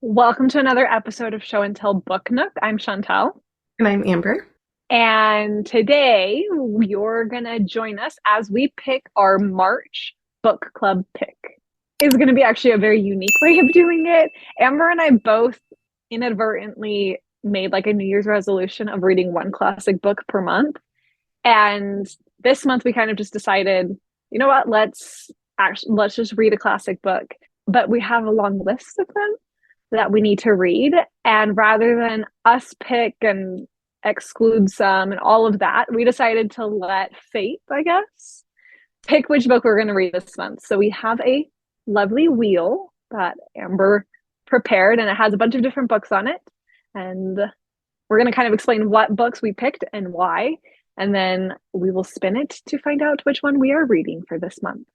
Welcome to another episode of Show and Tell Book Nook. I'm Chantel. And I'm Amber. And today you're going to join us as we pick our March book club pick. It's going to be actually a very unique way of doing it. Amber and I both inadvertently made like a New Year's resolution of reading one classic book per month. And this month we kind of just decided, you know what, let's just read a classic book. But we have a long list of them that we need to read. And rather than us pick and exclude some and all of that, we decided to let fate, I guess, pick which book we're going to read this month. So we have a lovely wheel that Amber prepared, and it has a bunch of different books on it. And we're going to kind of explain what books we picked and why. And then we will spin it to find out which one we are reading for this month.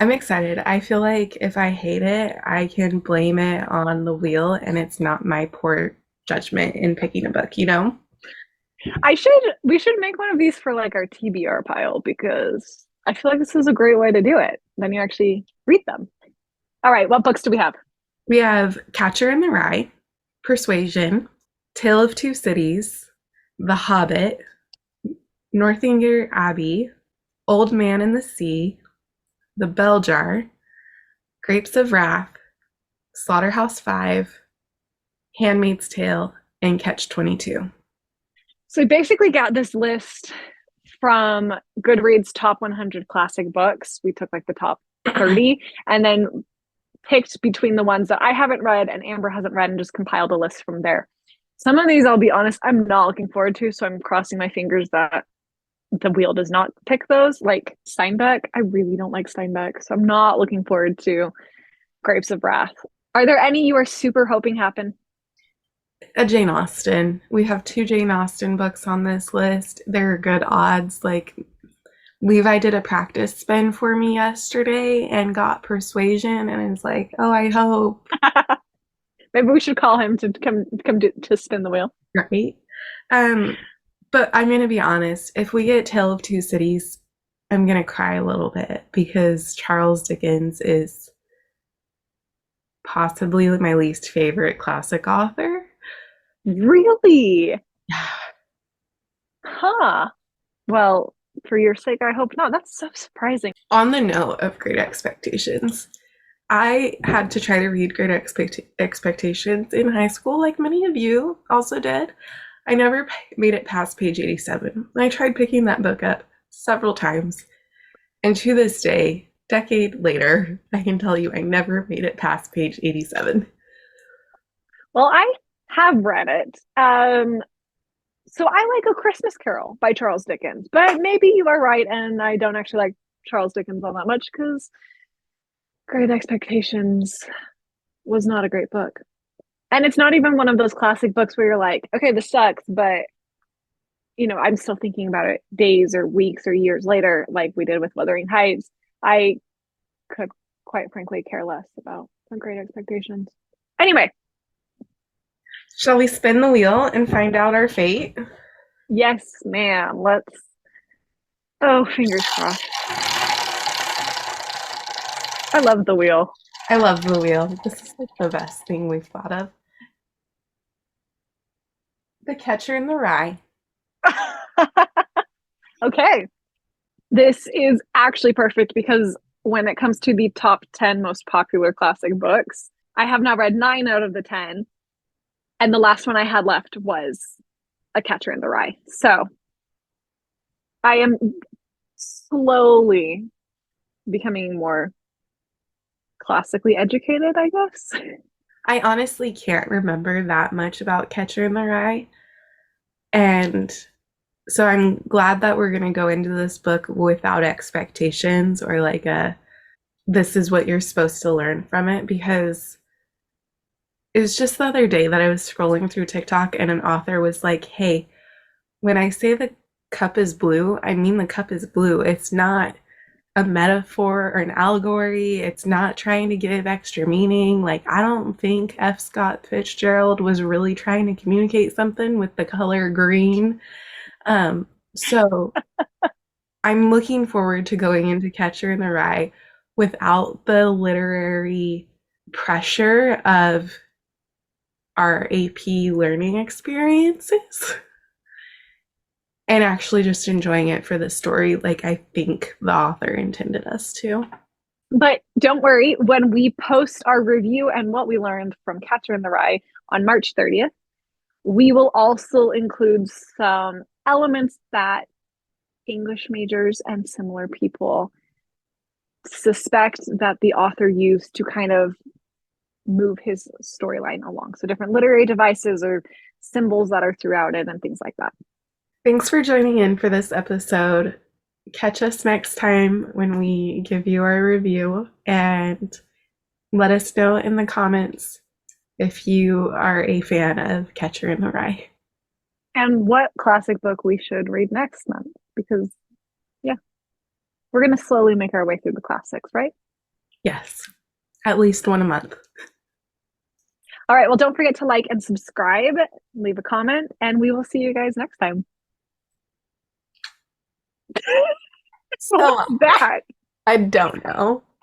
I'm excited. I feel like if I hate it, I can blame it on the wheel and it's not my poor judgment in picking a book, you know? We should make one of these for like our TBR pile because I feel like this is a great way to do it. Then you actually read them. All right, what books do we have? We have Catcher in the Rye, Persuasion, Tale of Two Cities, The Hobbit, Northanger Abbey, Old Man in the Sea, The Bell Jar, Grapes of Wrath, Slaughterhouse-Five, Handmaid's Tale, and Catch 22. So we basically got this list from Goodreads top 100 classic books. We took like the top 30 and then picked between the ones that I haven't read and Amber hasn't read and just compiled a list from there. Some of these, I'll be honest, I'm not looking forward to, so I'm crossing my fingers that the wheel does not pick those. Like Steinbeck, I really don't like Steinbeck, so I'm not looking forward to Grapes of Wrath. Are there any you are super hoping happen? A Jane Austen. We have two Jane Austen books on this list. They're good odds. Like Levi did a practice spin for me yesterday and got Persuasion, and it's like, oh, I hope. Maybe we should call him to come to spin the wheel. Right? Um, but I'm gonna be honest. If we get Tale of Two Cities, I'm gonna cry a little bit because Charles Dickens is possibly my least favorite classic author. Really? Huh. Well, for your sake, I hope not. That's so surprising. On the note of Great Expectations, I had to try to read Expectations in high school, like many of you also did. I never made it past page 87. I tried picking that book up several times, and to this day, decade later, I can tell you I never made it past page 87. Well, I have read it. So I like A Christmas Carol by Charles Dickens, but maybe you are right, and I don't actually like Charles Dickens all that much because Great Expectations was not a great book. And it's not even one of those classic books where you're like, okay, this sucks, but I'm still thinking about it days or weeks or years later, like we did with Wuthering Heights. I could quite frankly care less about The Great Expectations. Anyway, Shall we spin the wheel and find out our fate? yes, ma'am. Let's. Oh, fingers crossed. I love the wheel. I love the wheel. This is like the best thing we've thought of. The Catcher in the Rye. Okay. This is actually perfect because when it comes to the top 10 most popular classic books, I have now read 9 out of the 10. And the last one I had left was A Catcher in the Rye. So I am slowly becoming more classically educated, I guess. I honestly can't remember that much about Catcher in the Rye. And so I'm glad that we're going to go into this book without expectations or like this is what you're supposed to learn from it, because it was just the other day that I was scrolling through TikTok and an author was like, hey, when I say the cup is blue, I mean the cup is blue. It's not a metaphor or an allegory. It's not trying to give extra meaning. Like, I don't think F. Scott Fitzgerald was really trying to communicate something with the color green. So I'm looking forward to going into Catcher in the Rye without the literary pressure of our AP learning experiences and actually just enjoying it for the story like I think the author intended us to. But don't worry, when we post our review and what we learned from Catcher in the Rye on March 30th, we will also include some elements that English majors and similar people suspect that the author used to kind of move his storyline along. So different literary devices or symbols that are throughout it and things like that. Thanks for joining in for this episode. Catch us next time when we give you our review, and let us know in the comments if you are a fan of Catcher in the Rye. And what classic book we should read next month, because yeah, we're going to slowly make our way through the classics, right? Yes, at least one a month. All right, well, don't forget to like and subscribe, leave a comment, and we will see you guys next time. So What's that? I don't know.